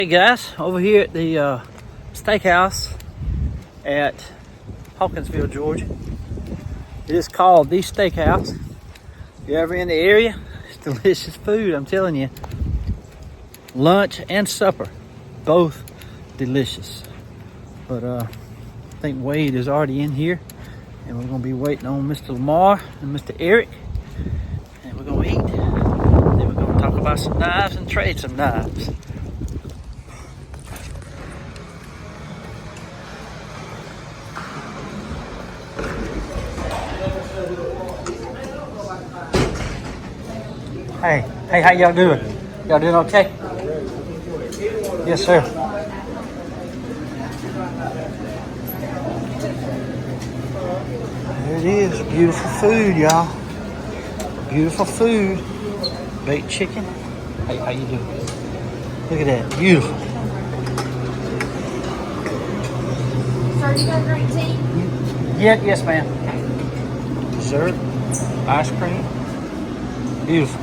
Hey guys, over here at the steakhouse at Hawkinsville, Georgia. It is called the Steakhouse. If you're ever in the area, it's delicious food, I'm telling you. Lunch and supper, both delicious. But I think Wade is already in here, and we're gonna be waiting on Mr. Lamar and Mr. Eric, and we're gonna eat. Then we're gonna talk about some knives and trade some knives. Hey, how y'all doing? Y'all doing okay? Yes, sir. There it is, beautiful food, y'all. Beautiful food. Baked chicken. Hey, how you doing? Look at that, beautiful. Sir, you got drink tea? Yes, ma'am. Dessert, ice cream. Beautiful.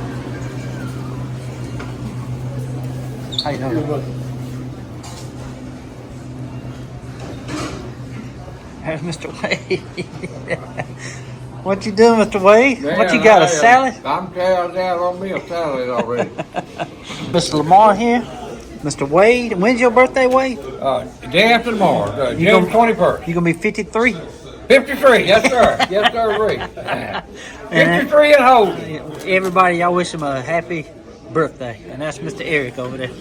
How you doing? There's Mr. Wade. What you doing, Mr. Wade? Man, what you got, a salad? I'm down on me a salad already. Mr. Lamar here. Mr. Wade. When's your birthday, Wade? Day after tomorrow, June 21st. You're going to be 53. 53, yes sir. Yes sir, 53 and old. Everybody, y'all wish him a happy birthday. And that's Mr. Eric over there.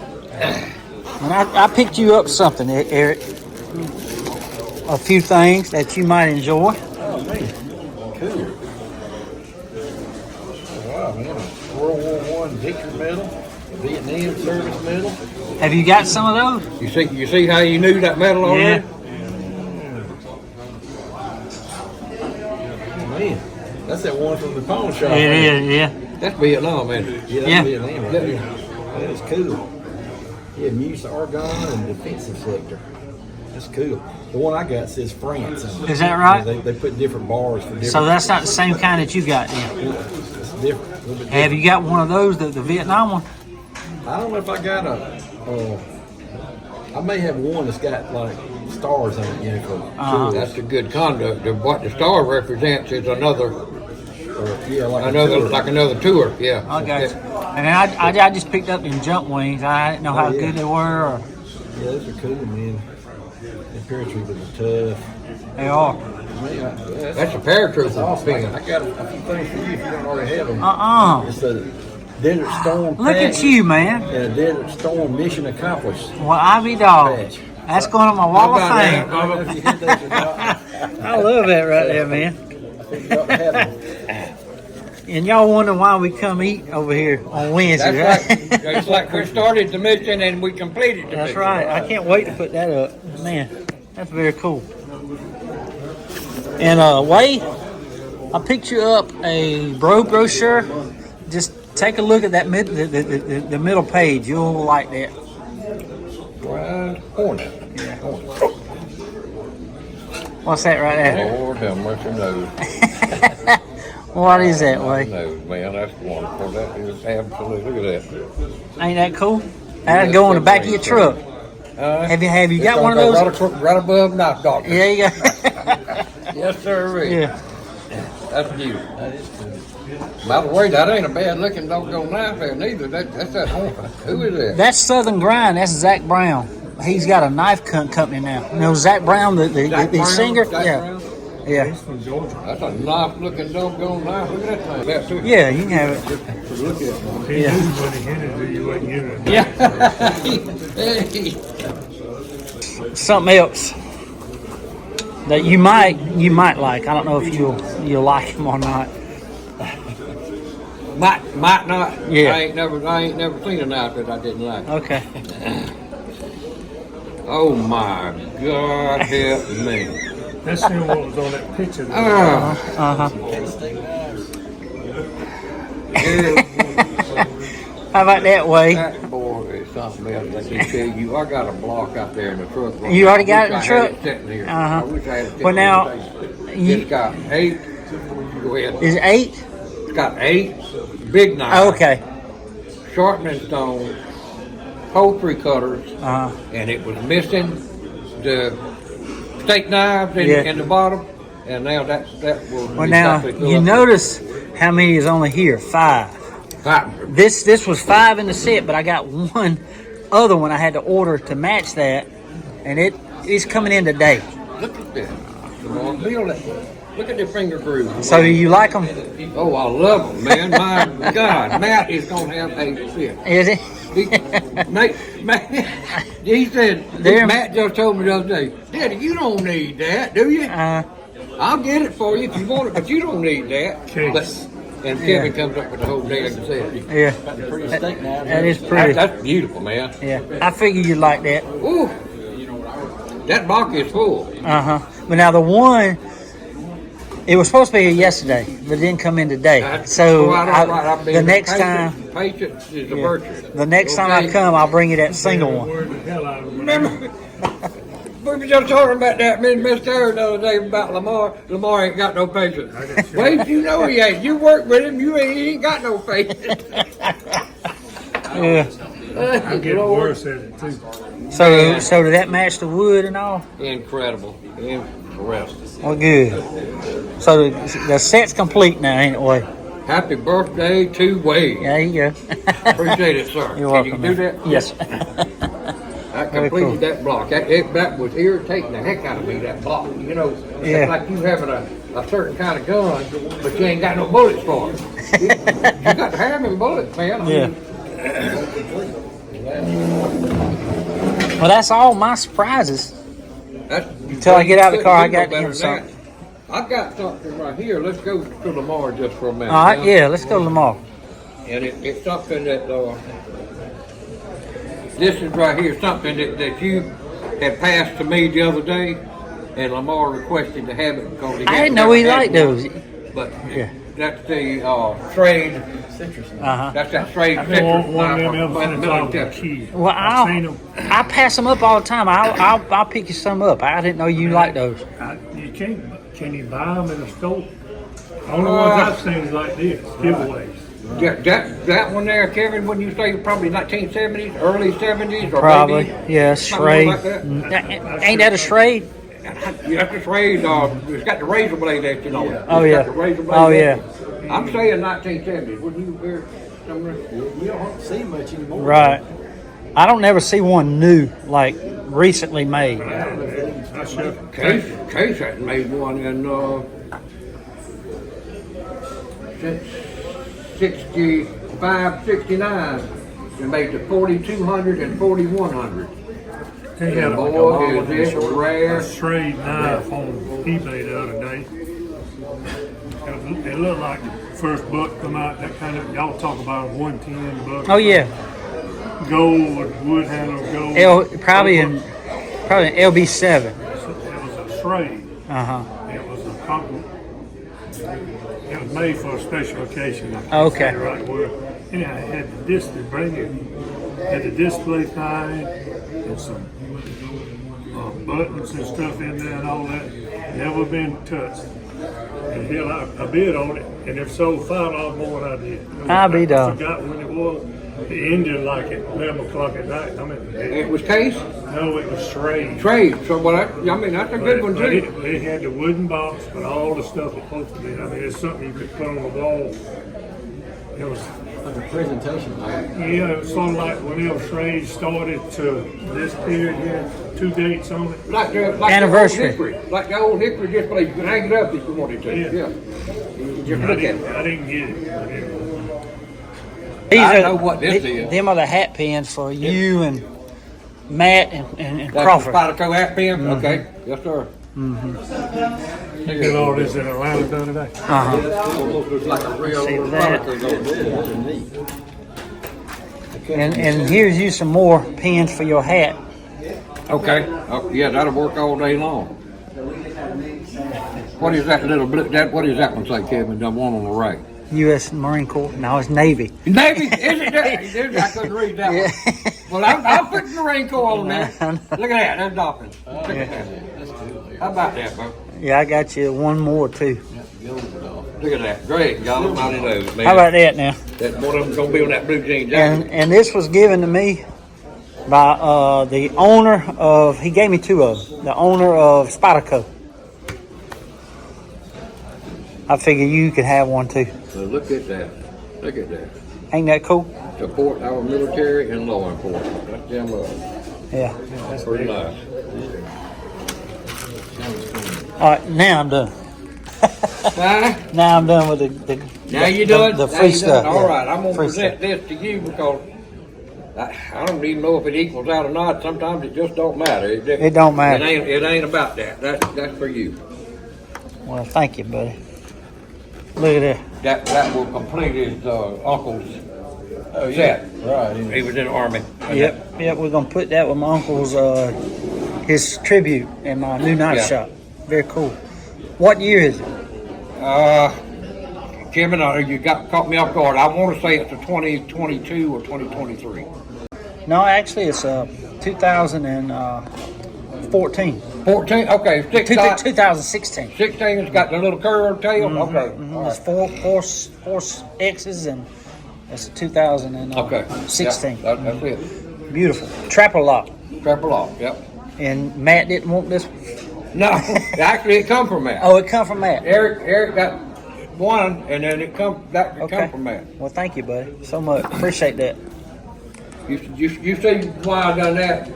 And I picked you up something, Eric. A few things that you might enjoy. Oh, man. Cool. Wow, man. World War I victory medal, Vietnam service medal. Have you got some of those? You see how you knew that medal already? Man, that's that one from the pawn shop. It is, yeah. That's Vietnam, man. Yeah, Yeah. that's Vietnam. That is cool. Yeah, use argon and defensive sector. That's cool. The one I got says France on it. Is that right? They put different bars for different. So that's not the same kind that you got then. It's different. A little bit Have you got one of those, the Vietnam one? I don't know if I got I may have one that's got like stars on it. You know, for That's a good conduct. What the star represents is another tour. another tour. Yeah. I got you. And I just picked up them jump wings. I didn't know how good they were. Or Yeah, those are cool, man. The paratroopers are tough. they are. Man, That's a paratrooper. awesome. I got a few things for you if you don't already have them. It's a Desert Storm Look at patch you, man. and a Desert Storm mission accomplished Well, I be dog. patch. That's going on my wall of I fame. don't know if you hit those or not. I love that right there, man. I think you ought to have them. And y'all wonder why we come eat over here on Wednesday, That's right? like, it's like we started the mission and we completed the That's mission. right. I can't wait to put that up. Man, that's very cool. And Wade, I picked you up a brochure. Just take a look at that the middle page. You'll like that. Wild hornet. What's that right there? Lord have mercy, knows. What is that, Wade? Knows, man. That's wonderful. That is absolute. Look at that. Ain't that cool? That'll go in the back of your truck. Have you got one of those? Right above knife doctor. Yeah, you got. Yes, sir. Yeah. That's beautiful. That is cool. By the way, that ain't a bad looking doggone knife there neither. That's that hornet. Who is that? That's Southern Grind. That's Zach Brown. He's got a knife company now. You know Zach Brown, the Brown? singer? Zach Yeah. Brown? Yeah. That's a nice looking doggone knife. Look at that thing. That's it. Yeah, you can have it. Look at it. Yeah. Hey. Something else that you might like. I don't know if you'll like him or not. Might not. Yeah. I ain't never seen a knife that I didn't like. Okay. Oh my God, help me. That's what was on that picture. Uh-huh. Yeah, How about that, Wade? that boy is something else. Let me tell you, I got a block out there in the truck. You already got it in the I truck? had it sitting here. Uh-huh. I wish I had it sitting Well, now, here. It's got 8. Go ahead. Is it 8? It's got 8 big knives. Okay. Sharpening stone, poultry cutters, Uh-huh. and it was missing the steak knives in, Yeah. in the bottom, and now that will. Well, now you notice how many is only here? 5. This was 5 in the set, but I got one other one I had to order to match that, and it's coming in today. Look at that. Look at the finger groove. So you like them? Oh, I love them, man. My God, Matt is gonna have a fit. Is it? Matt, he said, There- Matt just told me the other day, Daddy, you don't need that, do you? I'll get it for you if you want it, but you don't need that. Case. And Kevin comes up with the whole damn set. Yeah. Pretty steak now. That is pretty. That's beautiful, man. Yeah, I figured you'd like that. Ooh, that box is full. But now the one, it was supposed to be here yesterday, but it didn't come in today. So the next time, Patience is a virtue. the next time I come, I'll bring you that single one. Word the hell out of them. Remember, we were just talking about that, me and Miss Terry the other day about Lamar. Lamar ain't got no patience. Wait, you know he ain't. You work with him, he ain't got no patience. Yeah. I'm getting worse at it too. So did that match the wood and all? Incredible. Incredible. Well, good. So the set's complete now, ain't it, Wade? Happy birthday to Wade. There you go. Appreciate it, sir. You're Can welcome. you do man. that? Yes. I Very completed cool. that block. That was irritating the heck out of me, that block. You know, Yeah. it's like you having a certain kind of gun, but you ain't got no bullets for it. You got to have them bullets, man. I Yeah. mean, Well, that's all my surprises. Until I get out of the car, I got him something. I've got something right here. Let's go to Lamar just for a minute. All right, now. yeah, let's go to Lamar. And it's something that, this is right here, something that you had passed to me the other day, and Lamar requested to have it because he I had didn't know he never had liked one. those. But Yeah. that's the trade. Uh-huh. That's that trade. I've been wanting one of them citrus ever since I was a military. kid. Well, I've seen them. I pass them up all the time. I'll pick you some up. I didn't know you like those. You can't. Can you buy them in a store? Only ones I've seen is like this, giveaways. That one there, Kevin, wouldn't you say probably 1970s, early 70s, or Probably, maybe? yeah, Something Schrade. like that? Ain't that a Schrade? Yeah, that's the trade. It's got the razor blade action on it. Oh, It's yeah. got the razor blade Oh, yeah. action. I'm saying 1970s. Wouldn't you hear somewhere? You don't see much anymore. Right. I don't never see one new, like recently made. I sure. Case had made one in since 65, 69. They made the 4200 and 4100. They had Boy, a is this rare. straight knife on eBay the other day. It looked like the first buck come out. That kind of y'all talk about 110 bucks. Oh yeah, Gold with wood handle gold. probably an LB7. It was a trade. Uh huh. It was a compliment. It was made for a special occasion. Okay. Right where, anyhow, it had the display, brand new. Had the display sign and some buttons and stuff in there and all that. Never been touched. And hell, I bid on it, and it sold $5 more than I did. I'll be I done. forgot when it was. It ended like at 11 o'clock at night. I mean, It was Case? no, it was trade. Trade. So, well, that's a good one, But too. it had the wooden box, but all the stuff was supposed to be. I mean, it's something you could put on the wall. It was, Like a presentation. yeah, it was sort of like whenever trade started to this period here, 2 dates on it. Like Anniversary. Like the old hickory display. You can hang it up if you wanted to. Yeah. Yeah. You just look at it. I didn't get it. These I are know what this is. Them are the hat pins for you and Matt and That's Crawford. the Spyderco hat pin? Okay. Yes, sir. Did all this in Atlanta the other day. Almost looks like a real See little that? Spyderco. And here's you some more pins for your hat. Okay. Oh, yeah, that'll work all day long. What is that little blue? What does that one say, Kevin? The one on the right. U.S. Marine Corps. No, it's Navy. Navy? Is it that? I couldn't read that one. Well, I'm putting the Marine Corps on there. Look at that. That's dolphins. Look at that. How about that, bro? Yeah, I got you one more too. Look at that. Great. God almighty knows, man. How about that now? That one of them's going to be on that blue jean jacket. And this was given to me by the owner of. He gave me 2 of them. The owner of Spyderco. I figure you could have one too. So look at that. Look at that. Ain't that cool? Support our military and law enforcement. That's damn love. Yeah. That's pretty nice. All right, now I'm done. Huh? Now I'm done with Now you done? the Now free you stuff. done? All yeah. right, I'm gonna Free present stuff. this to you because I don't even know if it equals out or not. Sometimes it just don't matter. It don't matter. It ain't about that. That's for you. Well, thank you, buddy. Look at that. That will complete his uncle's set. Right. He was in the army. Yep. We're gonna put that with my uncle's his tribute in my new knife Yeah. shop. Very cool. What year is it? Kevin, you caught me off guard. I want to say it's a 2022 or 2023. No, actually, it's 2014. 14. Okay, 2016. 16 has got the little curved tail. Okay. All There's right. four X's and it's 2016. Yeah, that's it. Beautiful. Trapper lock. Triple off. Yep. And Matt didn't want this. No, actually, it come from Matt. Oh, it come from Matt. Eric got one, and then it come from Matt. Well, thank you, buddy, so much. Appreciate that. You see why I done that?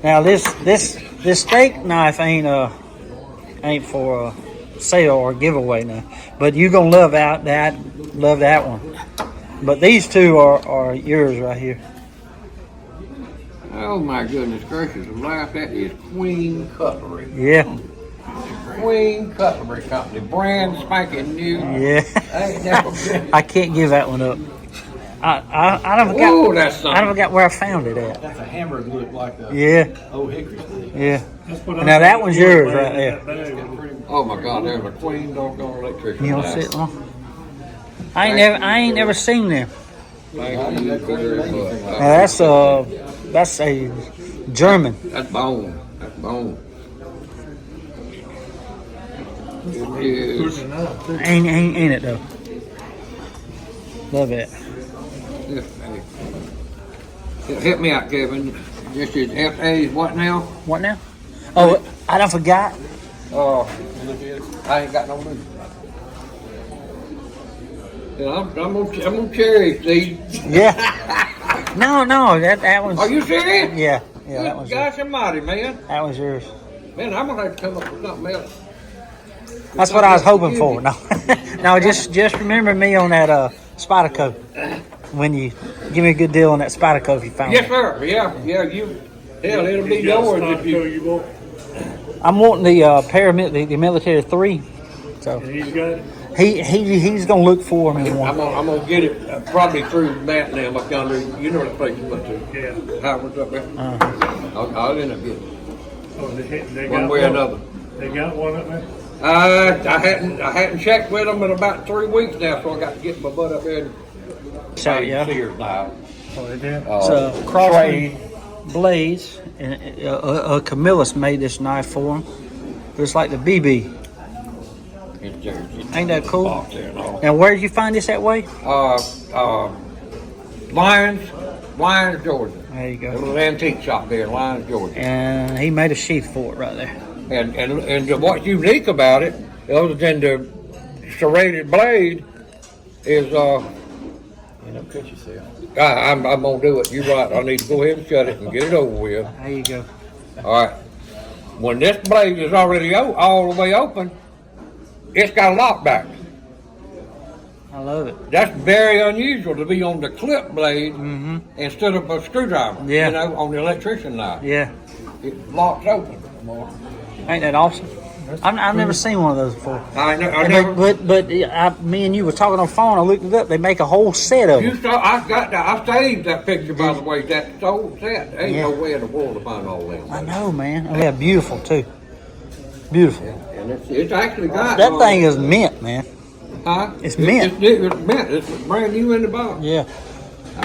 Now this steak knife ain't for sale or giveaway now, but you gonna love that one. But these 2 are yours right here. Oh my goodness gracious alive! That is Queen Cutlery. Yeah, Queen Cutlery Company, brand spanking new. yeah. I ain't never been. I can't give that one up. I don't Ooh, forgot. that's something. I don't forgot where I found it at. That's a hammer that look like a Yeah, old hickory stick. yeah. That's what Now that one's yours right there. Oh my God, there's a Queen doggone electrician. You don't now. sit long. I ain't never seen them. Thank you very much. Now that's a German. That's bone. That's bone. It is. Ain't it though? Love it. Help me out, Kevin. This is FA. What now? What now? Oh, I done forgot. Oh, I ain't got no money. Yeah, I'm gonna cherry seed. Yeah. No, that one's. Are you serious? Yeah, that one's yours. Gosh almighty, man. That one's yours. Man, I'm gonna have to come up with something else. That's what I was hoping for. No, no, just remember me on that Spyderco. When you give me a good deal on that Spyderco if you found Yes, it. sir. Yeah. You. Hell, it'll be yours if you. I'm wanting the the military 3. So He's got it. he's gonna look for me one. I'm gonna get it probably through Matt and them up yonder. You know the place you went to. Yeah. Howard's up there. I'll end up getting it. Oh, they One got way or another. They got one up there. I hadn't checked with them in about 3 weeks now, so I got to get my butt up there and So yeah, Sears now. Oh, they did. so Crossman Blades and Camillus made this knife for him. It's like the BB. Ain't that cool? Now where did you find this that way? Lyons, Georgia. There you A go. little antique shop there in Lyons, Georgia. And he made a sheath for it right there. And what's unique about it, other than the serrated blade, is Cut yourself. I'm gonna do it. You're right. I need to go ahead and shut it and get it over with. There you go. All right. When this blade is already all the way open, it's got a lock back. I love it. That's very unusual to be on the clip blade instead of a screwdriver. Yeah. You know, on the electrician knife. Yeah. It locks open. Ain't that awesome? I've never seen one of those before. I never. But me and you were talking on the phone. I looked it up. They make a whole set of them. I saved that picture, by the way. That whole set. There ain't Yeah. no way in the world to find all them. I know, man. Oh, yeah, beautiful too. Beautiful. And it's actually got That thing is mint, man. Huh? It's mint. It's mint. It's brand new in the box. Yeah. I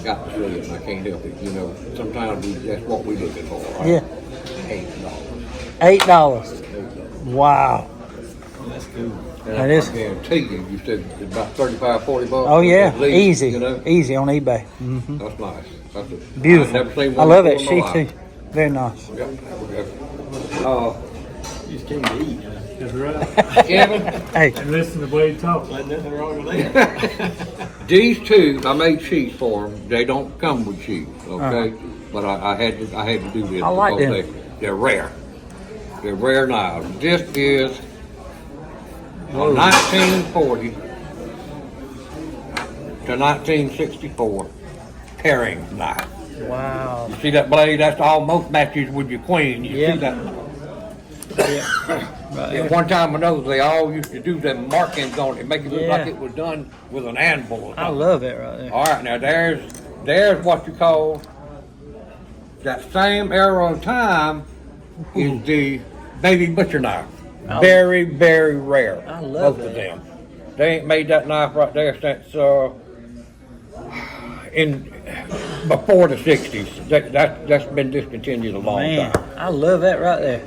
got to see it, and I can't help it. You know, sometimes that's what we looking for. Right? Yeah. $8. $8. Wow. That's cool. And That I is. guarantee you said it's about 35, 40 bucks. Oh yeah, at least, easy, You know? easy on eBay. Hmm. That's nice. That's a, Beautiful. I've never seen I one love before that in my sheet life. too. Very nice. Yep. You just came to eat, huh? That's right. Kevin, Hey, And listen to the way he talks. Ain't nothing wrong with that. these two, I made sheets for them. They don't come with sheets, okay? But I had to do this I like because them. they're rare. They're rare knives. This is a 1940 to 1964 paring knife. wow. You see that blade? That's almost matches with your queen. You Yeah. see that? Right At there. one time I know they all used to do them markings on it, make it look Yeah. like it was done with an anvil or I something. love it right there. All right, now there's what you call that same era of time is the baby butcher knife. Oh. Very, very rare. I love both of that. them. They ain't made that knife right there since in before the '60s. That's been discontinued a long Man, time. I love that right there.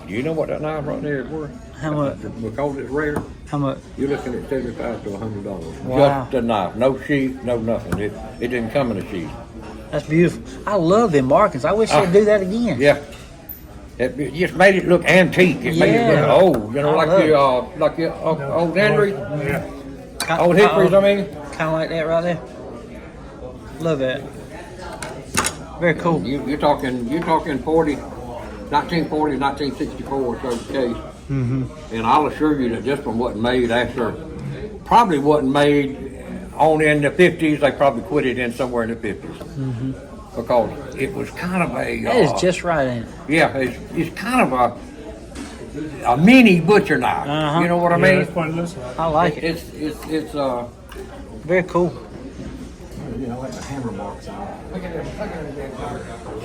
Do you know what that knife right there is worth? How much? Because it's rare. How much? You're looking at $75 to $100. Wow. Just a knife, no sheath, no nothing. It didn't come in a sheath. That's beautiful. I love them markings. I wish they'd do that again. Yeah. It just made it look antique. It made it Yeah. look old. You know, I love like your old Henry, Yeah. old Hickories. I mean, Kind of like that right there. Love that. Very cool. you're talking 1940, 1964. So the case. Mm-hmm. And I'll assure you that this one wasn't made after. Probably wasn't made on in the 50s. They probably quit it in somewhere in the 50s. Because it was kind of a. That is just right, ain't it? Yeah, it's kind of a mini butcher knife. Uh-huh. You know what I Yeah, mean? that's what it looks like. I like it. It's Very cool. Yeah, I like the hammer marks on it.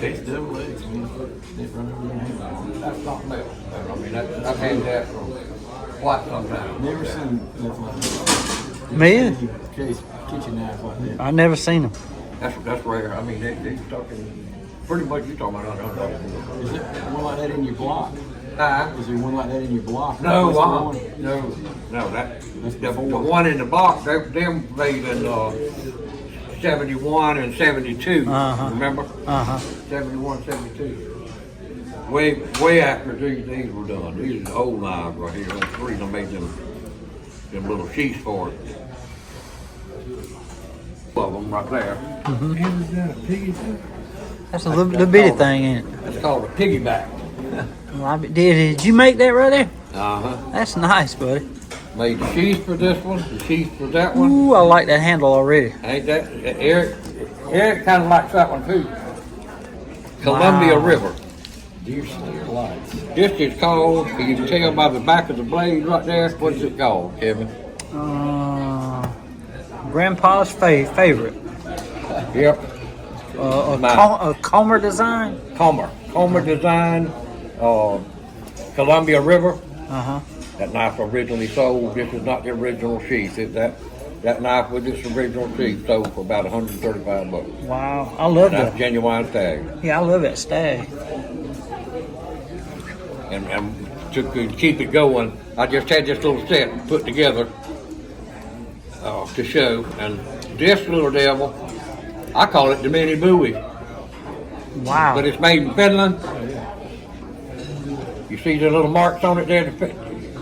It's double legs, man. They run over your hand. that's not metal. I mean, I've had that for quite some time. Never seen nothing like that. Me either. Case kitchen knife like that. I never seen them. That's rare. I mean, they're talking pretty much. You talking about $100. Is there one like that in your block? Is there one like that in your block? No, What's the one? no. That's The before. one in the box. Them made in 71 and 72. Uh-huh. Remember? 71, 72. Way after these were done. These are the old knives right here. That's the reason I made them little sheaths for it. Of them right there. And is that a piggy too? That's a little bitty thing, ain't it? That's called a piggyback. Well, did you make that right there? Uh-huh. That's nice, buddy. Made the sheath for this one, the sheath for that one. Ooh, I like that handle already. Ain't that Eric kind of likes that one too. Columbia Wow. River. Deer slayer lights. This is called, you can tell by the back of the blade right there, what's it called, Kevin? Grandpa's favorite. Yep, A Comer design. Comer design, Columbia River. Uh-huh. That knife originally sold, this is not the original sheath. That knife with its original sheath sold for about $135. Wow. I love That's that. genuine stag. Yeah, I love that stag. And to keep it going, I just had this little set put together to show. And this little devil, I call it the mini Bowie, Wow. but it's made in Finland. You see the little marks on it there,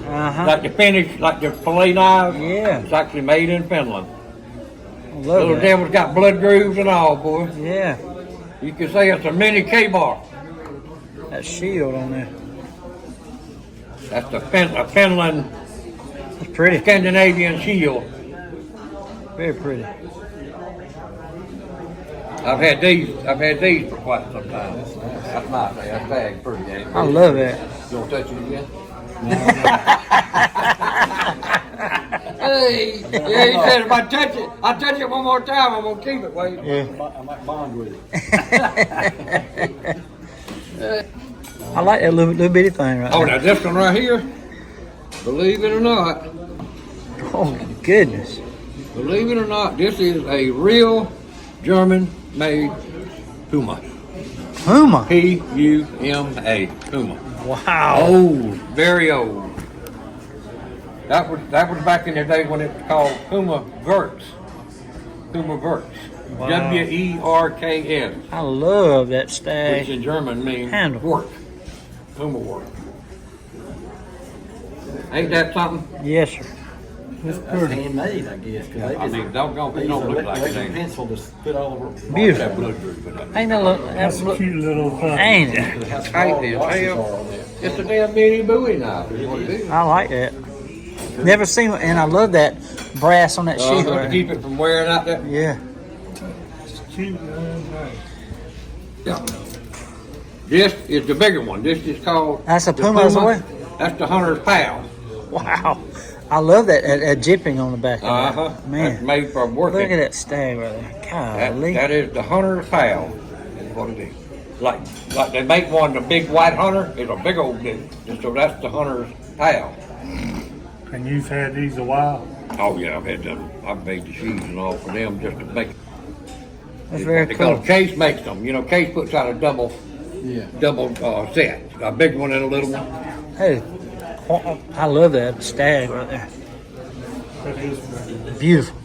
Uh-huh. like the finish, like the fillet knife. Yeah. It's actually made in Finland. I love Little that. devil's got blood grooves and all, boy. Yeah. You can say it's a mini K-bar. That shield on there. That's the Finland It's pretty. Scandinavian shield. Very pretty. I've had these for quite some time. That's nice. That tag pretty. Ain't it? I love that. You want to touch it again? Hey, yeah, he said if I touch it one more time, I'm gonna keep it. Wait. I might bond with it. I like that little bitty thing right Oh, there. now this one right here, believe it or not, Oh, goodness. believe it or not, this is a real German-made Puma. Puma. P-U-M-A, Puma. Wow. Old, very old. That was back in the day when it was called Puma Werks. Puma Werks. Wow. Werks. I love that Which stag. in German means Handle. work. Puma work. Ain't that something? Yes, sir. That's handmade, I guess. I mean, doggone, it don't look like it ain't. pencil to put all over. Beautiful. That blood group in that. Ain't that look? That's a cute little thing. Ain't it? How Tight small it the is, washes hell. are on that. It's a damn mini Bowie knife, is what it is. I like that. Never seen it, and I love that brass on that sheet. To Right keep it from wearing out that. Yeah. Cute little thing. Yeah. This is the bigger one. This is called. That's a the Puma as well? That's the hunter's pal. Wow. I love that jipping on the back of that. That's Man, made from working. look at that stag right there. Golly. That is the hunter's pal. Is what it is. Like they make one, the big white hunter is a big old dude. So that's the hunter's pal. And you've had these a while? Oh yeah, I've made the shoes and all for them just to make. That's very Because cool. Case makes them. You know, Case puts out a double set, a big one and a little one. Hey, I love that stag right there. That is Beautiful.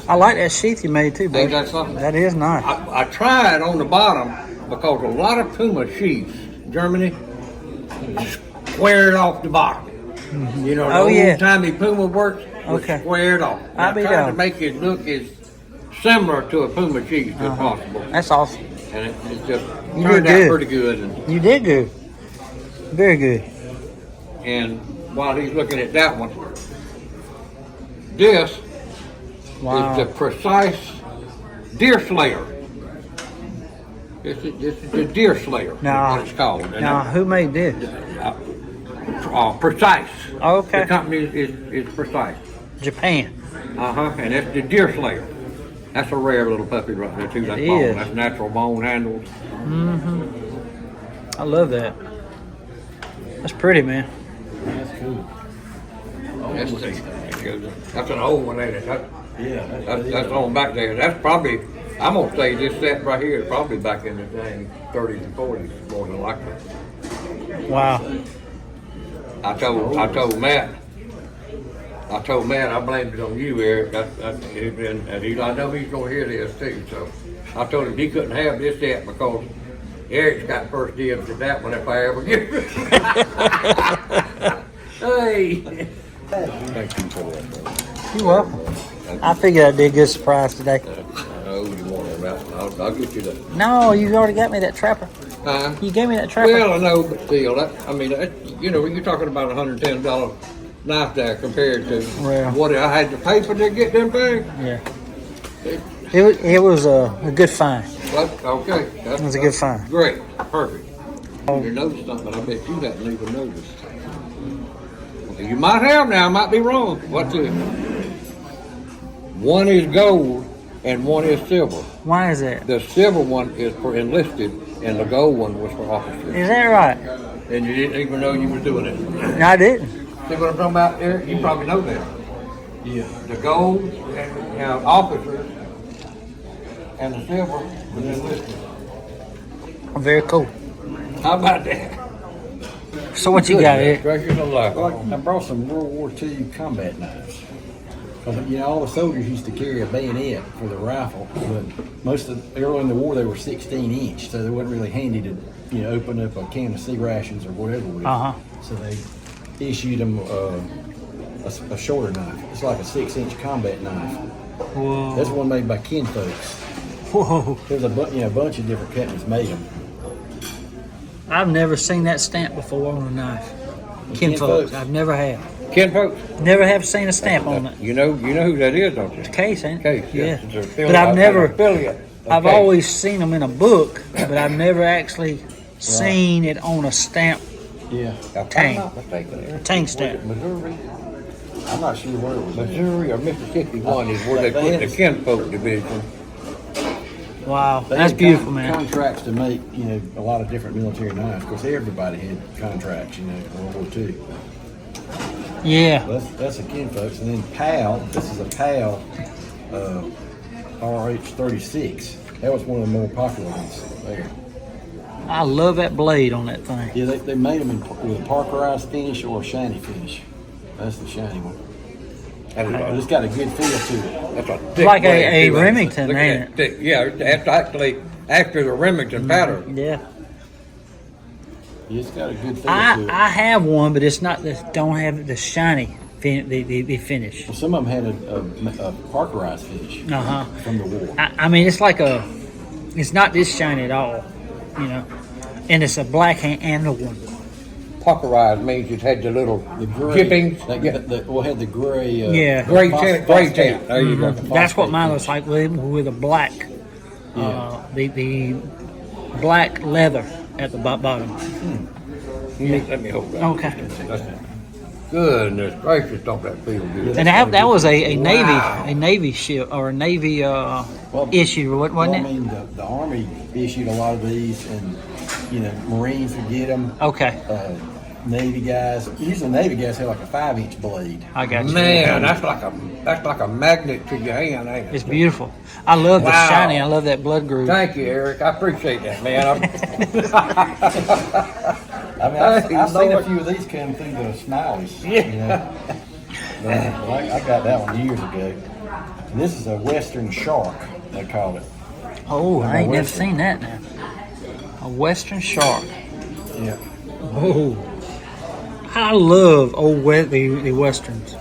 I like that sheath you made too, Ain't baby. that something? That is nice. I tried on the bottom because a lot of Puma sheets, Germany, squared off the bottom. You know, the Oh, yeah. old-timey Puma works was Okay. squared off. And I'll I be tried to down. make it look as similar to a Puma sheet as possible. That's awesome. And it just You turned did out good. pretty good. You did good. Very good. And while he's looking at that one, this Wow. is the precise deer slayer. This is the deer slayer. Now- What it's called. And Now, who made this? precise. Okay. The company is precise. Japan. And that's the deer slayer. That's a rare little puppy right there too. That's It bone. is. That's natural bone handles. I love that. That's pretty, man. That's cool. That's an old one, ain't it? Yeah. That's on back there. That's probably, I'm gonna say this set right here is probably back in the dang 30s and 40s, more than likely. Wow. I told Matt I blamed it on you, Eric. And I know he's gonna hear this too. So I told him he couldn't have this set because Eric's got first dibs at that one if I ever get it. Hey. Thank you for that. You're welcome. I figured I'd be a good surprise today. Oh, you want that? I'll get you that. No, you already got me that trapper. You gave me that trapper. Well, I know, but still, you know, you're talking about $110 knife there compared to Well. what I had to pay for to get them things. Yeah. It was a good find. But, okay. It was a good find. Great. Perfect. You noticed something I bet you hadn't even noticed. You might have now, I might be wrong. What's it? One is gold and one is silver. Why is that? The silver one is for enlisted and the gold one was for officers. Is that right? And you didn't even know you were doing it. No, I didn't. See what I'm talking about, Eric? You probably know that. Yeah. The gold, and, officers, and the silver was enlisted. Very cool. How about that? So what you got, Eric? Treasures of life. Well, I brought some World War II combat knives. Because, you know, all the soldiers used to carry a bayonet for the rifle, but early in the war they were 16 inch, so they wasn't really handy to, you know, open up a can of sea rations or whatever with it. So they issued them a shorter knife. It's like a 6-inch combat knife. Whoa. That's one made by Kinfolks. Whoa. There's a bunch of different companies made them. I've never seen that stamp before on a knife. Kinfolks. I've never have. Kinfolks, Never have seen a stamp on it. you know who that is, don't you? Case, ain't it? Case, Yeah. It's an affiliate- But I've never, an affiliate of I've Case. always seen them in a book, but I've never actually seen it on a stamp. Yeah. If I'm Tang. not mistaken, Eric, Tang was stamp. it Missouri? I'm not sure where it was. Missouri or Mississippi one is where they put the Kinfolk division. Wow, They that's had beautiful, man. Contracts to make, you know, a lot of different military knives. Of course, everybody had contracts, you know, in World War II. Yeah. That's a Kinfolks. And then PAL, this is a PAL RH-36. That was one of the more popular ones there. I love that blade on that thing. Yeah, they made them with a parkerized finish or a shiny finish. That's the shiny one. That's But it's got a good feel to it. That's a thick Like blade, a too. Remington, Look at ain't that thick. Yeah, that's actually after the Remington pattern. Yeah. It's got a good feel to it. I have one, but it's not. Don't have the shiny the finish. Well, some of them had a Parkerized finish from the war. I mean, it's like it's not this shiny at all, you know. And it's a black handle one. Parkerized means it had the little drippings. We'll have the gray. Yeah. Gray tint. There you go. That's what mine looks like with a black, the black leather at the bottom. Let me hold that. Okay. Goodness gracious, don't that feel good? And that was a Navy ship or a Navy issue, wasn't I it? mean, the Army issued a lot of these, and Marines would get them. Okay, Navy guys, usually Navy guys have like a 5-inch blade. I got you. Man, that's like a magnet to your hand, ain't it? It's beautiful. I love the Wow. shiny. I love that blood groove. Thank you, Eric. I appreciate that, man. I mean, I've seen a few of these come through the Smileys. But I got that one years ago. This is a Western Shark, they call it. Oh, I ain't never Western. seen that now. A Western Shark. Yeah. Oh, I love the Westerns.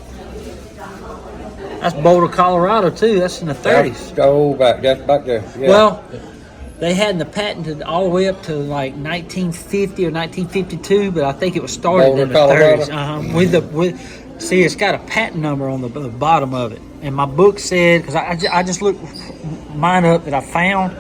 That's Boulder, Colorado too. That's in the 30s. That's back there. Yeah. Well, they hadn't patented all the way up to like 1950 or 1952, but I think it was started Boulder, in the Colorado? 30s. See, it's got a patent number on the bottom of it, and my book said, because I just looked mine up that I found,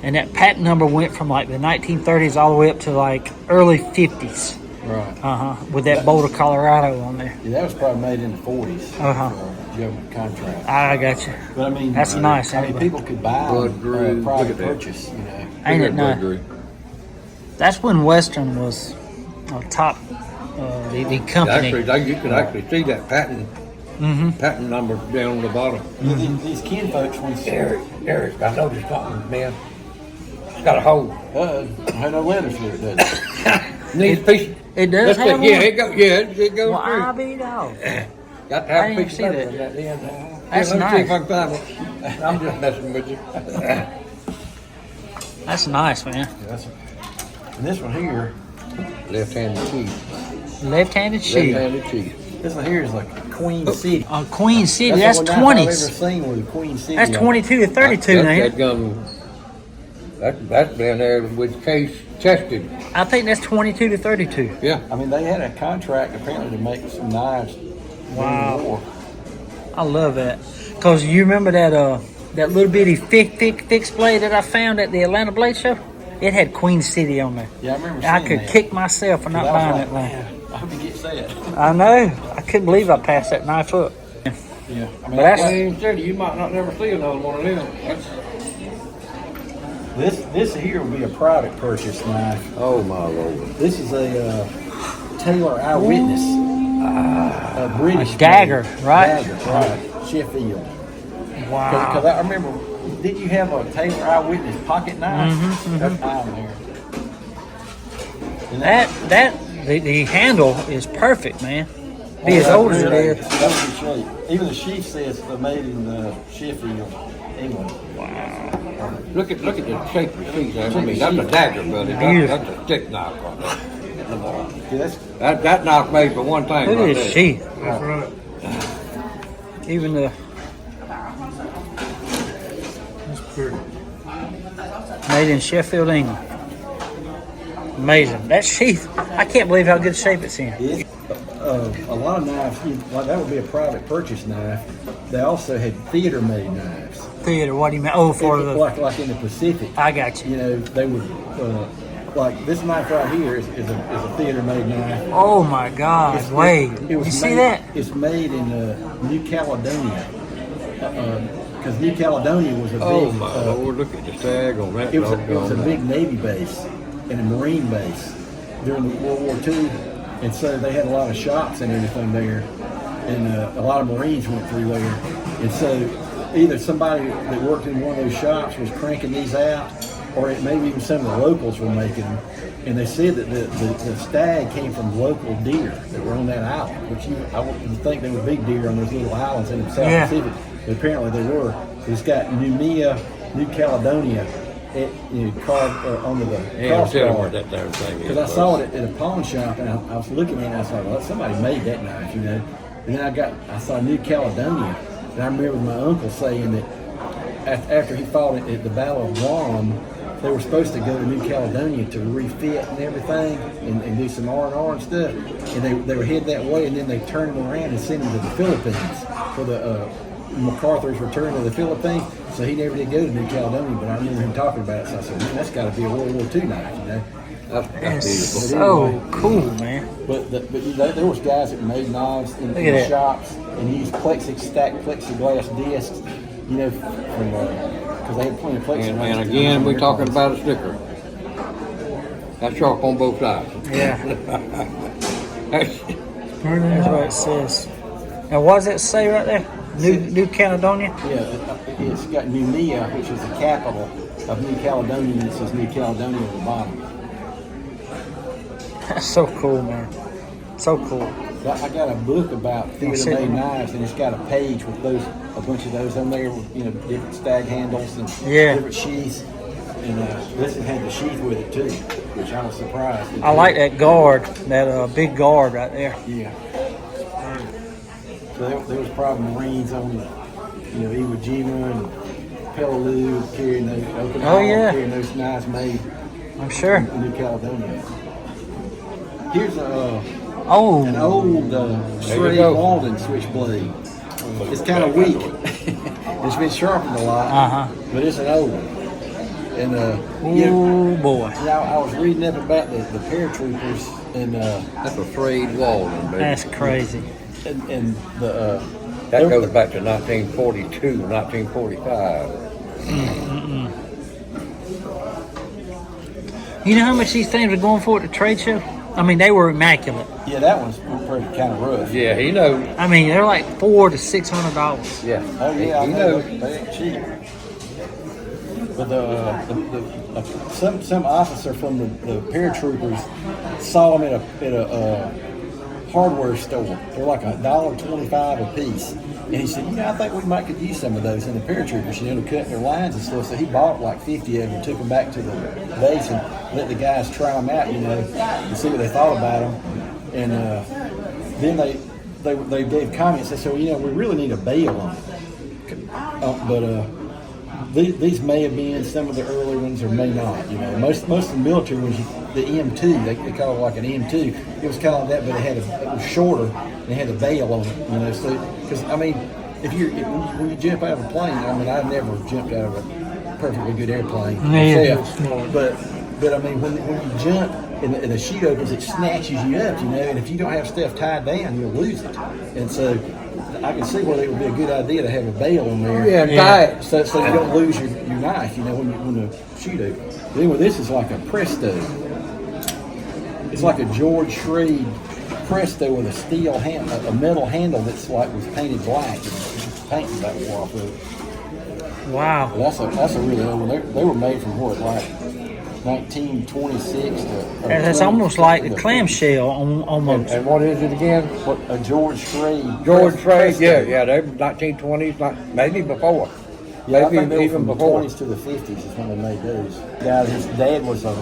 and that patent number went from like the 1930s all the way up to like early 50s. Right. With that Boulder, Colorado on there. Yeah, that was probably made in the 40s. Government contract. I got you. But I mean, That's nice. I mean, people could buy Blood them groove. private Look at that. purchase. Ain't it nice? Blood That's when Western was top, the company. Actually, you can actually see that patent patent number down on the bottom. These kinfolks ones. Eric, I noticed something, man. It's got a hole. Had no leather through it, does it? Needs a piece. It does have one? Yeah, it goes. Yeah, it goes Well, through. I be dog. Got to I have a didn't piece see of that. leather in that end. That's Let me see if nice. I can find it. I'm just messing with you. That's nice, man. And this one here, Left-handed cheese. Left-handed sheep. Left-handed cheese. this one here is like Queen City. Queen City, the that's one knife I've ever 20s. seen with a Queen City. That's on it. 22 to 32 now. That's been there with case tested. I think that's 22 to 32. Yeah. I mean, they had a contract apparently to make some knives. Wow. during the war. I love that. Because you remember that little bitty fixed blade that I found at the Atlanta Blade Show? It had Queen City on there. Yeah, I remember seeing I could that. kick myself for not I was buying like, that thing. man, I hope he gets that. I know. I couldn't believe I passed that knife up. Yeah. I mean, But that's- Queen City, you might not never see another one of them. this here will be a private purchase knife. Oh my Lord. This is a Taylor Eyewitness. A British dagger, blade. right? Dagger, right. Sheffield. Because Wow. I remember, did you have a Taylor Eyewitness pocket knife? That's mine there. And The handle is perfect, man. Be as old as it is. That was the shape. Even the sheath says they're made in Sheffield, England. Look at the shape of the teeth. I mean, that's a dagger, buddy. Beautiful. That's a stick knife right there. Yeah, That knife made for one thing. Look right at his there. sheath. That's right. Even the That's pretty. made in Sheffield, England. Amazing. That sheath, I can't believe how good shape it's in. a lot of knives, like that would be a private purchase knife. They also had theater-made knives. Theater, what do you mean? Oh, for the. like in the Pacific. I got you. You know, they would like this knife right here is a theater-made knife. Oh my God! Wait, It you was see made- that? It's made in New Caledonia. Because New Caledonia was a big. Oh my Lord! Look at the tag on that. It was a doggone big Navy base and a Marine base during the World War II, and so they had a lot of shops and everything there, and a lot of Marines went through there, and so either somebody that worked in one of those shops was cranking these out, or maybe even some of the locals were making them, And they said that the stag came from local deer that were on that island, which I wouldn't think there were big deer on those little islands in the South Pacific, but apparently they were. It's got New Caledonia, carved onto the crossbar. That damn thing is. Because I saw it at a pawn shop, and I was looking at it, and I thought, well, somebody made that knife, you know. And then I saw New Caledonia, and I remember my uncle saying that after he fought at the Battle of Guam, they were supposed to go to New Caledonia to refit and everything, and do some R&R and stuff. And they were headed that way, and then they turned them around and sent them to the Philippines for the MacArthur's return to the Philippines. So he never did go to New Caledonia, but I remember him talking about it. So I said, man, that's got to be a World War II knife, you know. That's beautiful. so cool, man. But there was guys that made knives in the shops and used stacked plexiglass discs, you know, because they had plenty of plexiglass. And again, we're talking about a sticker. That's sharp on both sides. Yeah. That's what it says. Now, what does it say right there? New Caledonia? Yeah, it's got Numea, which is the capital of New Caledonia, and it says New Caledonia at the bottom. That's so cool, man. So cool. I got a book about theater-made knives, and it's got a page with a bunch of those on there, with, you know, different stag handles and different sheaths. And this one had the sheath with it too, which I was surprised. I like that guard, that big guard right there. Yeah. So there was probably Marines on the, you know, Iwo Jima and Peleliu carrying those carrying those knives made. I'm sure. In New Caledonia. Here's an old Schrade Walden switchblade. It's kind of weak. It's been sharpened a lot, but it's an old one. And boy! I was reading up about the paratroopers, and that's a Schrade Walden, baby. That's crazy. And that goes back to 1942, 1945. You know how much these things were going for at the trade show? I mean, they were immaculate. Yeah, that one's pretty kind of rough. Yeah, he knows. I mean, they're like $400 to $600. Yeah. Oh yeah, he I know. knows. They ain't cheap. But some officer from the paratroopers saw them at a hardware store. They're like $1.25 a piece. And he said, you know, I think we might could use some of those in the paratroopers, you know, to cut their lines and stuff. So he bought like 50 of them, took them back to the base and let the guys try them out, you know, and see what they thought about them. And then they gave comments. They said, well, you know, we really need a bail on it. These may have been some of the early ones, or may not. You know, most of the military ones, the M2, they call it like an M2. It was kind of like that, but it was shorter and it had a bail on it. You know, so because I mean, when you jump out of a plane, I mean, I've never jumped out of a perfectly good airplane myself, but I mean, when you jump and the chute opens, it snatches you up. You know, and if you don't have stuff tied down, you'll lose it. And so I can see where it would be a good idea to have a bail on there. Yeah. So you don't lose your knife, you know, when the chute opens. But anyway, this is like a Presto. It's like a George Schrade Presto with a metal handle that's like was painted black. And paint about wore off of it. Wow. But that's a really old one. They were made from what, like 1926 to. It's almost like a clamshell almost. And what is it again? A George Schrade. George Schrade, yeah, they were 1920s, maybe before. Yeah, I think maybe even even the before. 20s to the 50s is when they made those. Guy, his dad was a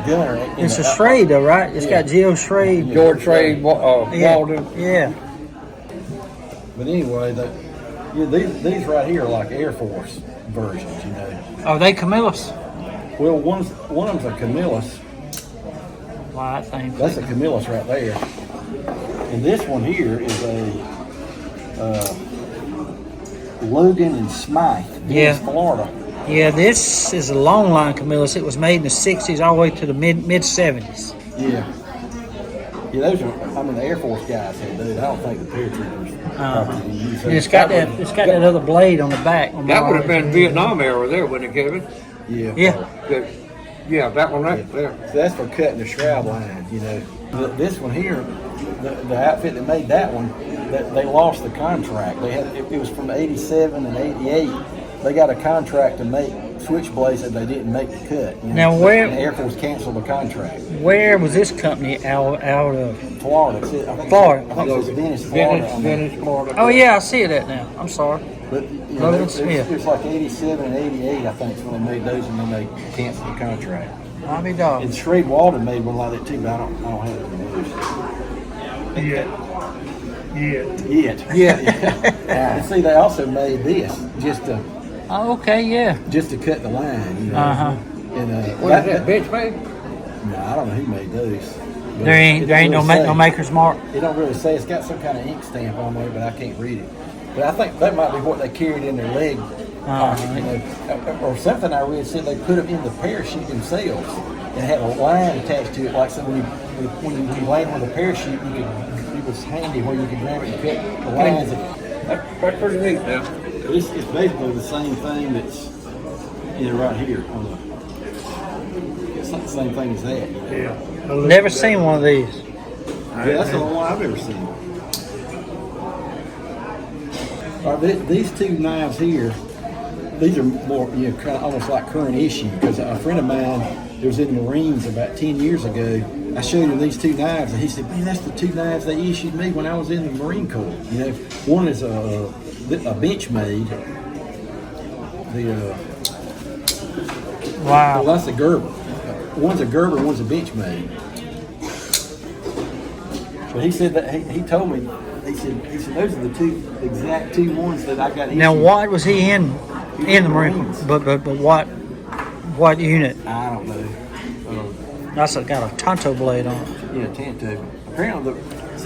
gunner. It's a Schrade, though, right? It's got Geo Schrade. George Schrade, Walden. Yeah. But anyway, these right here are like Air Force versions, you know. Are they Camillus? Well, one of them's a Camillus. Wow, that thing. That's a Camillus right there. And this one here is a Logan and Smythe, Florida. Yeah, this is a long line Camillus. It was made in the 60s all the way to the mid 70s. Yeah. Yeah, those are, I mean, the Air Force guys had those. I don't think the paratroopers probably use those. It's got that other blade on the back. That would have been Vietnam era there, wouldn't it, Kevin? Yeah. Yeah. Yeah, that one right there. So that's for cutting the shroud lines, you know. This one here, the outfit that made that one, they lost the contract. They had it was from '87 and '88. They got a contract to make switchblades that they didn't make the cut. You know? Now, where- And the Air Force canceled the contract. Where was this company out of? Florida. I think Florida. I think it was Venice, Florida. Venice, Florida. Oh yeah, I see that now. I'm sorry. But you Logan know, Smith. it's like 87 and 88, I think, is when they made those, and then they canceled the contract. I'll be dog. And Shrade Walden made one like that too, but I don't have it in those. Yet. And see, they also made this just to Oh, okay, yeah. cut the line. You know? Uh-huh. And What is that, bitch made? No, I don't know who made those. But There ain't it don't no really say. no maker's mark. It don't really say. It's got some kind of ink stamp on there, but I can't read it. But I think that might be what they carried in their leg. You know, or something I read said they put them in the parachute themselves and had a line attached to it, like so when you land with a parachute, it was handy where you could grab it and cut the lines. That's pretty neat now. It's basically the same thing that's right here. It's not the same thing as that. Yeah. Never seen one of these. Yeah, that's the only one I've ever seen. These two knives here, these are more, kind of almost like current issue, because a friend of mine that was in the Marines about 10 years ago, I showed him these two knives, and he said, man, that's the two knives they issued me when I was in the Marine Corps. You know, one is a Benchmade. Wow. Well, that's a Gerber. One's a Gerber, one's a Benchmade. But he said that he told me, he said those are the exact two ones that I got. Now, issued. what was he in the Marines? But what unit? I don't know. That's got a Tonto blade on it. Yeah, Tanto. Apparently,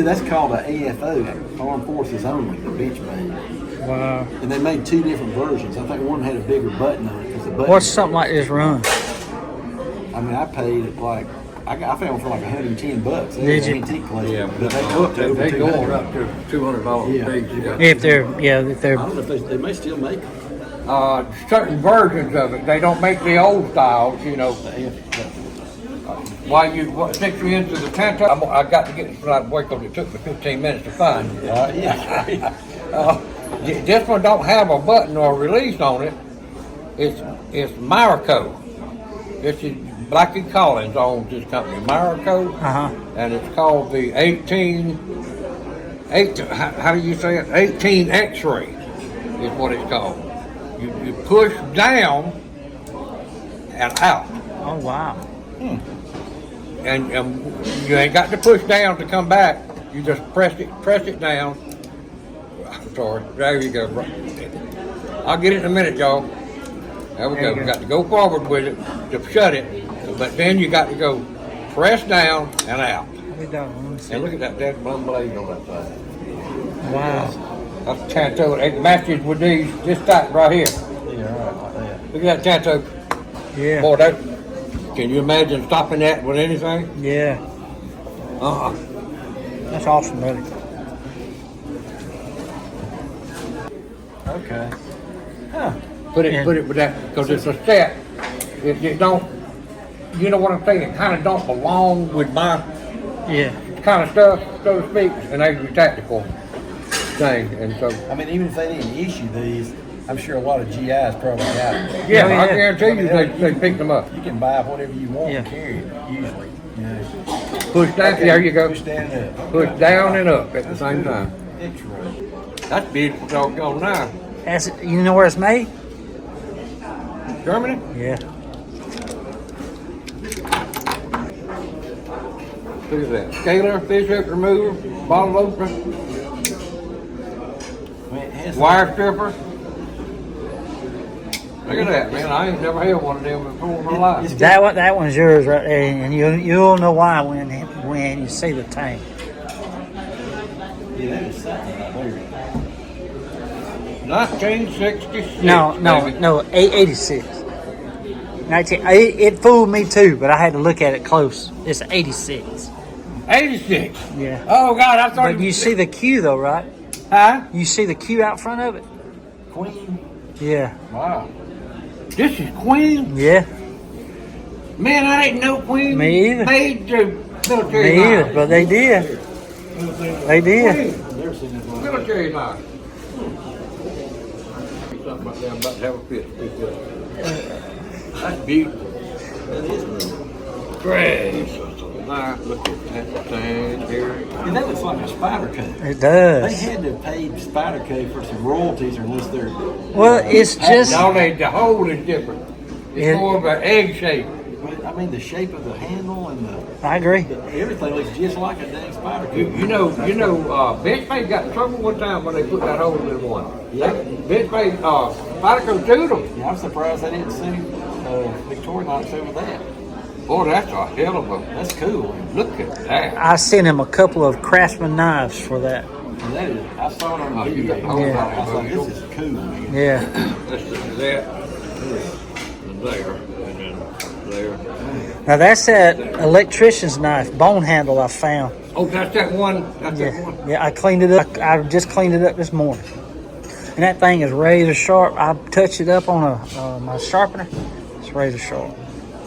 that's called an AFO, Armed Forces Only, the Benchmade. Wow. And they made two different versions. I think one had a bigger button on it. 'Cause the button, What's something like this run? I mean, I paid it like, I found them for like $110. They Did was you? antique place. Yeah, But they go up to over they going 200. up to $200 Yeah. a piece. Yeah. If they're I don't know if they may still make them. Certain versions of it. They don't make the old styles, you know. While you 6 into the Tanto, I got to get this right away because it took me 15 minutes to find it. Yeah. This one don't have a button or a release on it. It's Marico. This is Blackie Collins owns this company, Marico, and it's called the 18 how do you say it? 18 X-ray is what it's called. You push down and out. oh wow. And you ain't got to push down to come back. You just press it down. I'm sorry. There you go. I'll get it in a minute, y'all. There we go. We got to go forward with it to shut it, but then you got to go press down and out. And look at that dead blue blade on that side. Wow. That's Tanto. It matches with these this type right here. Yeah, right, like that. Look at that Tanto. Yeah. Boy, that. Can you imagine stopping that with anything? Yeah. That's awesome, buddy. Okay. Put it with that because it's a set. It don't. You know what I'm saying? It kind of don't belong with my Yeah. kind of stuff, so to speak, and they do tactical thing, and so. I mean, even if they didn't issue these, I'm sure a lot of GIs probably got them. Yeah, yeah. I guarantee you they picked them up. You can buy whatever you want Yeah. and carry it, usually. You know. Push down. There you go. Push down and up. Push down and up at the same time. X-ray. That's beautiful doggone now. You know where it's made? Germany? Yeah. Look at that. Scaler, fish hook remover, bottle opener, I mean, it has wire stripper. Look at that, man. I ain't never held one of them before in my life. That one's yours right there, and you'll know why when you see the tank. Yeah, that is something right there. 1966. No, baby. 86. It fooled me too, but I had to look at it close. It's 86. 86. Yeah. Oh, God, I thought But you see the Q though, right? Huh? You see the Q out front of it? Queen. Yeah. Wow. This is Queen? Yeah. Man, I didn't know Queen Me either. made the military Me either, knives. but they did. They did. Queen, I've never seen this one. military knives. Something about them about to have a fit. That's beautiful. That is neat. Gracious alive. Look at that thing here. And that looks like a spider cut. It They does. had to have paid Spider Co for some royalties, or unless they're. Well, it's just. No, the hole is different. It's Yeah. more of an egg shape. But, I mean, the shape of the handle and I agree. everything looks just like a dang Spider Co. You know, Bench Bay got in trouble one time when they put that hole in one. Yeah. Bench Bay, Spyderco sued them. Yeah, I'm surprised they didn't sue Victorinox over that. Boy, that's a hell of a. That's cool. Look at that. I sent him a couple of Craftsman knives for that. And that is, I saw it on Oh, you video. got the whole Yeah. I was like, this is cool, man. Yeah. Let's do that. And there. And then there. Now that's that electrician's knife, bone handle I found. Oh, that's that one. That's that Yeah, one. yeah. I cleaned it up. I just cleaned it up this morning, and that thing is razor sharp. I touched it up on my sharpener. It's razor sharp.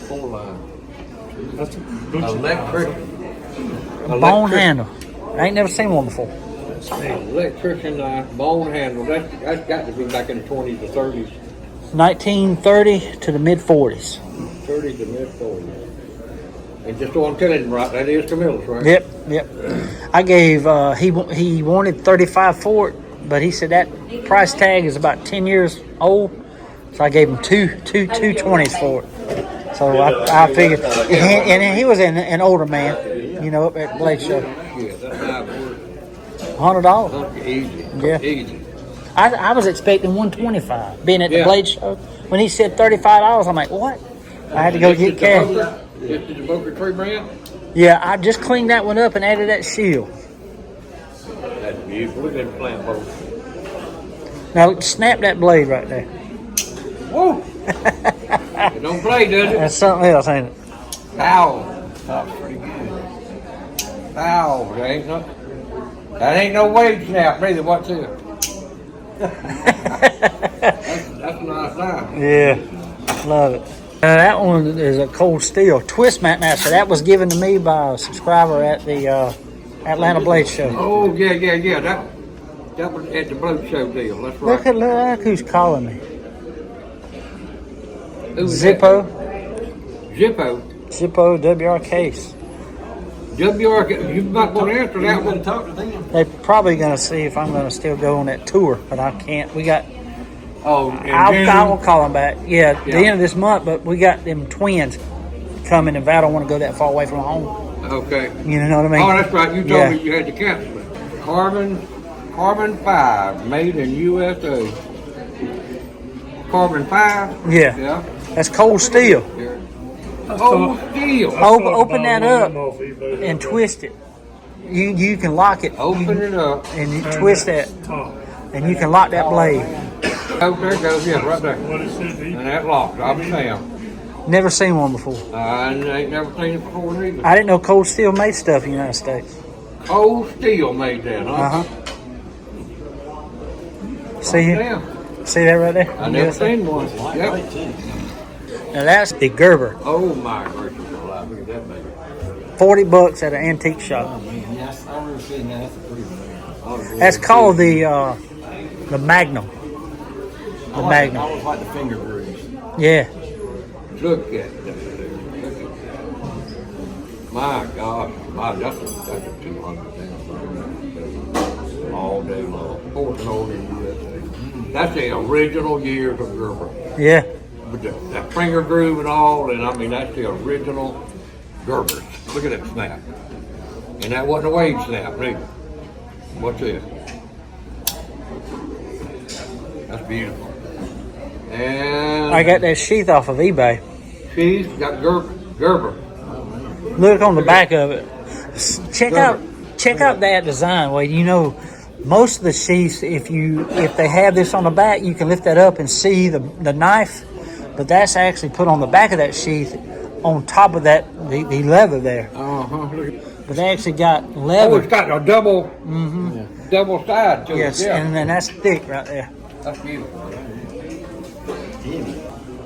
4 line. That's a butcher. Electric. Bone handle. I ain't never seen one before. Electrician knife, bone handle. That's got to be back in the 20s or 30s. 1930 to the mid 40s. 30s to mid 40s. And just so I'm telling you right, that is Camilla's, right? Yep, yep. I gave he wanted 35 for it, but he said that price tag is about 10 years old, so I gave him two 20s for it. So I figured, and he was an older man, you know, up at Blade Show. Yeah, that's not worth $100. easy. Yeah. Easy. I was expecting 125. Being at the Yeah. Blade Show, when he said $35, I'm like, what? I had to go get cash. This is the Boca Tree brand? Yeah, I just cleaned that one up and added that shield. That's beautiful. Look at that plant both. Now snap that blade right there. Whoa! It don't play, does it? That's something else, ain't it? Ow. That's pretty good. Ow. That ain't no wave snap, neither. What's it? That's a nice knife. Yeah, love it. That one is a cold steel twist mat master. That was given to me by a subscriber at the Atlanta Blade Show. Oh, yeah. That was at the Blade Show deal. That's right. Look who's calling me. Who's that? Zippo, Zippo. WR case. WR, you might want to answer that I'm going one. to talk to them. They're probably gonna see if I'm gonna still go on that tour, but I can't. We got. Oh, I will call them back. Yeah, the Yeah. end of this month, but we got them twins coming, and Val don't want to go that far away from home. Okay. You know what I mean? Oh, that's right. You told Yeah. me you had to cancel it. Carbon 5, made in USA. Carbon 5? Yeah. Yeah. That's cold steel. Oh, steel. Open that up and twist it. You can lock it. Open it up. And you twist that, Top. and you can lock that blade. Oh, there it goes. Yeah, right there. What it said, he And that locked. I'll be damned. Never seen one before. I ain't never seen it before neither. I didn't know cold steel made stuff in the United States. Cold steel made that, huh? Uh huh. See, Damn. see that right there? I never Yes, sir. seen one. Lightweight, Yep. too. Now that's the Gerber. Oh my gracious alive. Look at that baby. $40 at an antique shop. Oh, man. Yes, I remember seeing that. That's a pretty one. Oh, boy. That's called the Magnum. I The Magnum. always like the finger grooves. Yeah. Look at that. Look at that. My God. That's a 200 all day long. 14 old in USA. That's the original years of Gerber. Yeah. With that finger groove and all, and I mean, that's the original Gerbers. Look at that snap. And that wasn't a wave snap, neither. What's this? That's beautiful. And I got that sheath off of eBay. she's got Gerber. Look on the back of it. Check out that design, Wade. You know, most of the sheaths, if they have this on the back, you can lift that up and see the knife. But that's actually put on the back of that sheath, on top of that the leather there. But they actually got Oh, leather. it's got a double side to Yes, it. Yeah. and then that's thick right there. That's beautiful.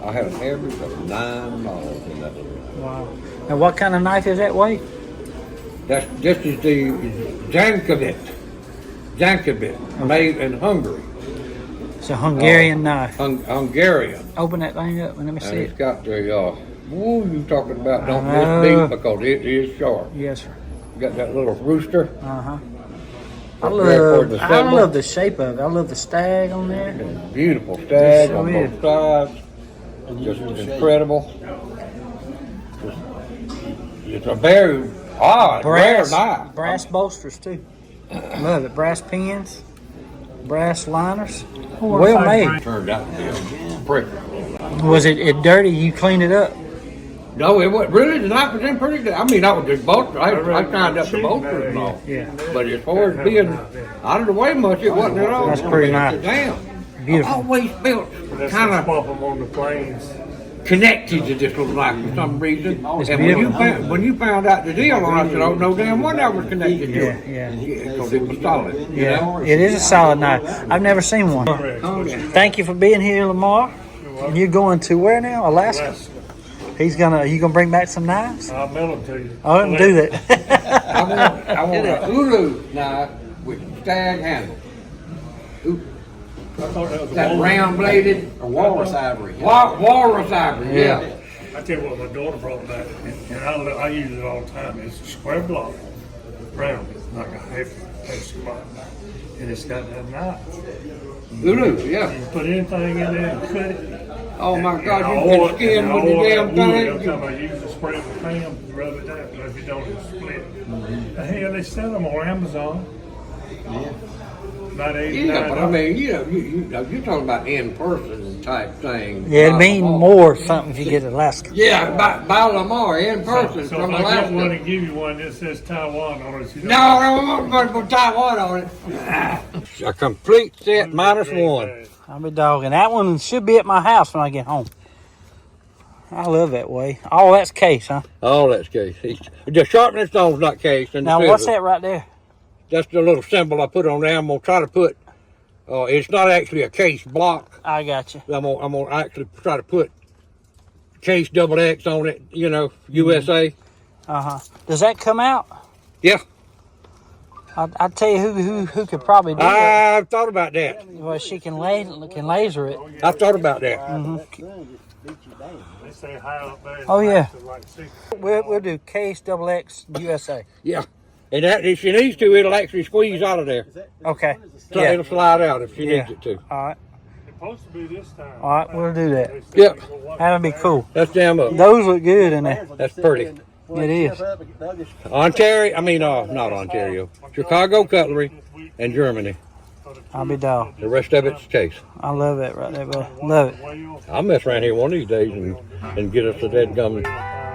I have an average of $9 in that. Wow. Now, what kind of knife is that, Wade? This is the Jankovic, made in Hungary. It's a Hungarian knife. Hungarian. Open that thing up and let me And see it's it. got the, you talking about don't I miss know. beat because it is sharp. Yes, sir. Got that little rooster. I Right for the symbol. love the shape of it. I love the stag on there. Beautiful stag It on sure both sides. Just Unusual shape. incredible. It's a very rare knife. Brass bolsters too. Love it. Brass pins, brass liners. Well made. Turned out to be a prick. Was it dirty? You cleaned it up. No, it was really the knife was in pretty good. I mean, I was just bolster. I climbed up the bolsters and all. Yeah. But as far as being out of the way much, it wasn't at all. That's pretty nice. Damn. Beautiful. I always felt That's kind the of swap them on the planes. connected to this little knife for some reason. It's And beautiful. when you found out the deal on it, I said, oh, no damn wonder I was connected to it. Yeah. Because it was solid. you Yeah. know? It is a solid knife. I've never seen one. Oh, yeah. Thank you for being here, Lamar. And you're going to where now? Alaska. You gonna bring back some knives? I'll mail them to you. I wouldn't do that. I want a Ulu knife with stag handle. I thought that was a That walrus. round bladed Or walrus ivory. walrus ivory. Yeah. I tell you what, my daughter brought back, and I use it all the time. It's a square block, round, like a half spot, and it's got that knife. Ulu, yeah. You put anything in there and cut it. Oh my and God, oil you it, can skin and with the oil damn that wood. Every thing. time I use the spray with Pam, rub it down. But if you don't, it'll split. The hell, they sell them on Amazon. About $89. Yeah, but I mean, you're talking about in-person type thing. Yeah, it'd By mean Lamar. more something if you get Alaska. Yeah, by Lamar, in person So from if I get one Alaska. and give you one that says Taiwan on it, you No, I'm going to put Taiwan on it. A complete set minus one. I'll be dogging. That one should be at my house when I get home. I love that way. Oh, that's case, huh? Oh, that's case. The sharpening stone's not case. And the Now, what's scissors. that right there? That's the little symbol I put on there. I'm going to try to put, it's not actually a case block. I got you. I'm gonna actually try to put case double X on it, USA. Does that come out? Yeah, I'll tell you who could probably do that. I've thought about that. Well, she can laser it. I've thought about that. They say high up there. Oh, yeah. Like 6. We'll do case double X USA. Yeah. And that, if she needs to, it'll actually squeeze out of there. Okay. So Yeah. it'll slide out if she Yeah. needs it to. All right. It's supposed to be this time. All right. We'll do that. They said Yep. they go watch That'll be cool. That's damn up. Those look good in there. That's pretty. It is. Not Ontario. Chicago cutlery and Germany. I'll be dog. The rest of it's case. I love that right there, buddy. Love it. way off. I'll mess around here one of these days and get us a dead gum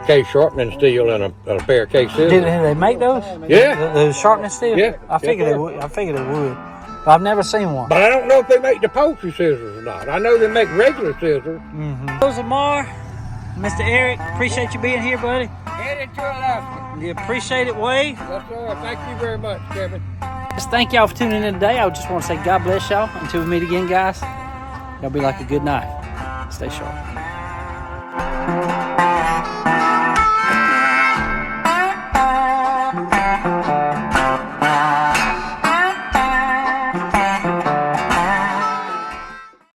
case sharpening steel and a pair of case Did scissors. they make those? Yeah. The sharpening steel? Yeah. I figured they would. But I've never seen one. But I don't know if they make the poultry scissors or not. I know they make regular scissors. Those Lamar, Mr. Eric, appreciate you being here, buddy. Headed to Alaska. You appreciate it, Wade. Yes, sir. Thank you very much, Kevin. Just thank y'all for tuning in today. I just want to say God bless y'all. Until we meet again, guys, y'all be like a good night. Stay sharp.